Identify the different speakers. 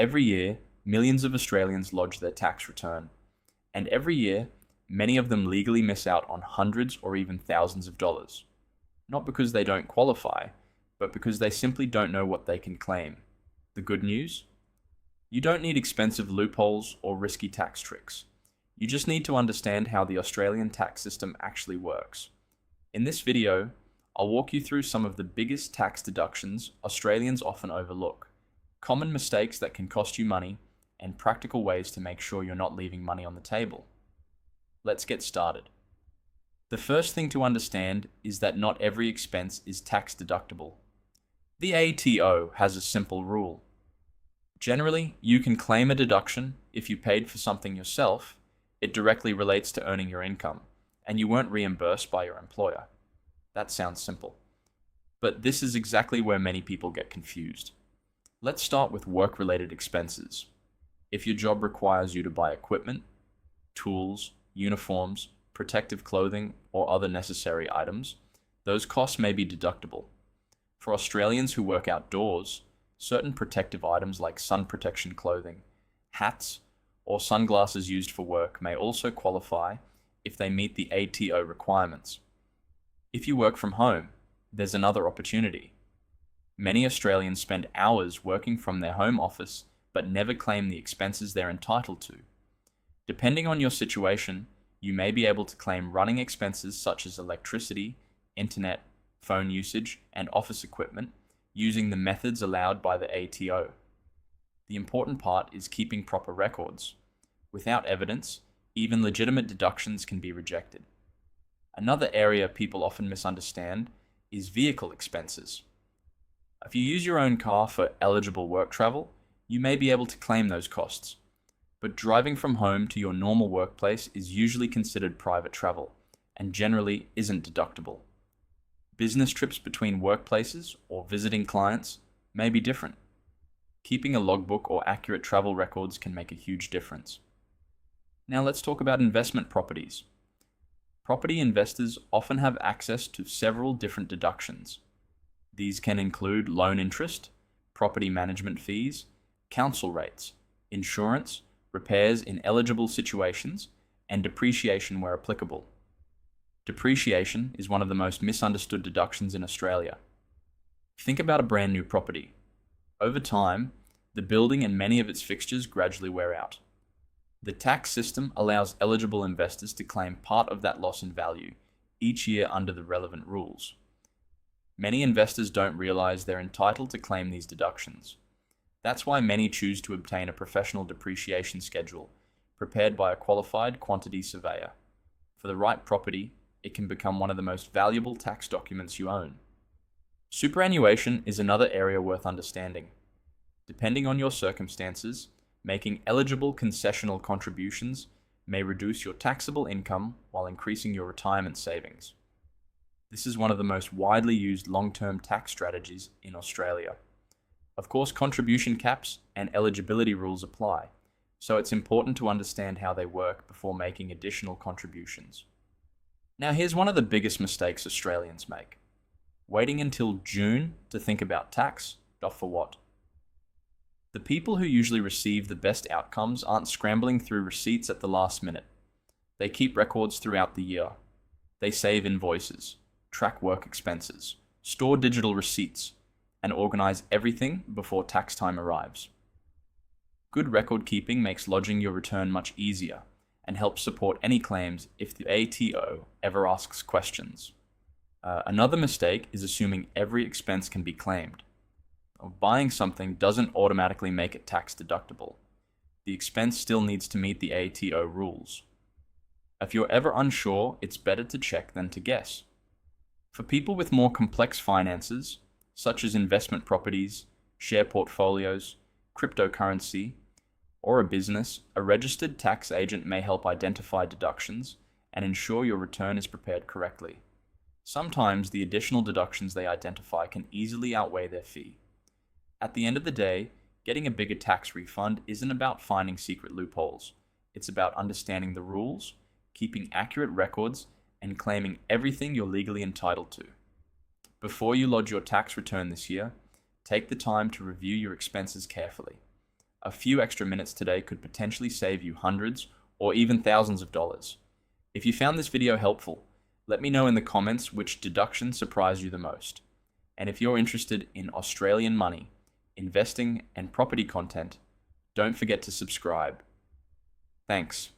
Speaker 1: Every year, millions of Australians lodge their tax return, and every year, many of them legally miss out on hundreds or even thousands of dollars. Not because they don't qualify, but because they simply don't know what they can claim. The good news? You don't need expensive loopholes or risky tax tricks. You just need to understand how the Australian tax system actually works. In this video, I'll walk you through some of the biggest tax deductions Australians often overlook, common mistakes that can cost you money, and practical ways to make sure you're not leaving money on the table. Let's get started. The first thing to understand is that not every expense is tax deductible. The ATO has a simple rule. Generally, you can claim a deduction if you paid for something yourself. It directly relates to earning your income, and you weren't reimbursed by your employer. That sounds simple. But this is exactly where many people get confused. Let's start with work-related expenses. If your job requires you to buy equipment, tools, uniforms, protective clothing, or other necessary items, those costs may be deductible. For Australians who work outdoors, certain protective items like sun protection clothing, hats, or sunglasses used for work may also qualify if they meet the ATO requirements. If you work from home, there's another opportunity. Many Australians spend hours working from their home office but never claim the expenses they're entitled to. Depending on your situation, you may be able to claim running expenses such as electricity, internet, phone usage, and office equipment using the methods allowed by the ATO. The important part is keeping proper records. Without evidence, even legitimate deductions can be rejected. Another area people often misunderstand is vehicle expenses. If you use your own car for eligible work travel, you may be able to claim those costs. But driving from home to your normal workplace is usually considered private travel and generally isn't deductible. Business trips between workplaces or visiting clients may be different. Keeping a logbook or accurate travel records can make a huge difference. Now let's talk about investment properties. Property investors often have access to several different deductions. These can include loan interest, property management fees, council rates, insurance, repairs in eligible situations, and depreciation where applicable. Depreciation is one of the most misunderstood deductions in Australia. Think about a brand new property. Over time, the building and many of its fixtures gradually wear out. The tax system allows eligible investors to claim part of that loss in value each year under the relevant rules. Many investors don't realize they're entitled to claim these deductions. That's why many choose to obtain a professional depreciation schedule prepared by a qualified quantity surveyor. For the right property, it can become one of the most valuable tax documents you own. Superannuation is another area worth understanding. Depending on your circumstances, making eligible concessional contributions may reduce your taxable income while increasing your retirement savings. This is one of the most widely used long-term tax strategies in Australia. Of course, contribution caps and eligibility rules apply, so it's important to understand how they work before making additional contributions. Now here's one of the biggest mistakes Australians make. Waiting until June to think about tax, for what? The people who usually receive the best outcomes aren't scrambling through receipts at the last minute. They keep records throughout the year. They save invoices, track work expenses, store digital receipts, and organize everything before tax time arrives. Good record keeping makes lodging your return much easier and helps support any claims if the ATO ever asks questions. Another mistake is assuming every expense can be claimed. Buying something doesn't automatically make it tax deductible. The expense still needs to meet the ATO rules. If you're ever unsure, it's better to check than to guess. For people with more complex finances, such as investment properties, share portfolios, cryptocurrency, or a business, a registered tax agent may help identify deductions and ensure your return is prepared correctly. Sometimes the additional deductions they identify can easily outweigh their fee. At the end of the day, getting a bigger tax refund isn't about finding secret loopholes. It's about understanding the rules, keeping accurate records, and claiming everything you're legally entitled to. Before you lodge your tax return this year, take the time to review your expenses carefully. A few extra minutes today could potentially save you hundreds or even thousands of dollars. If you found this video helpful, let me know in the comments which deduction surprised you the most. And if you're interested in Australian money, investing, and property content, don't forget to subscribe. Thanks.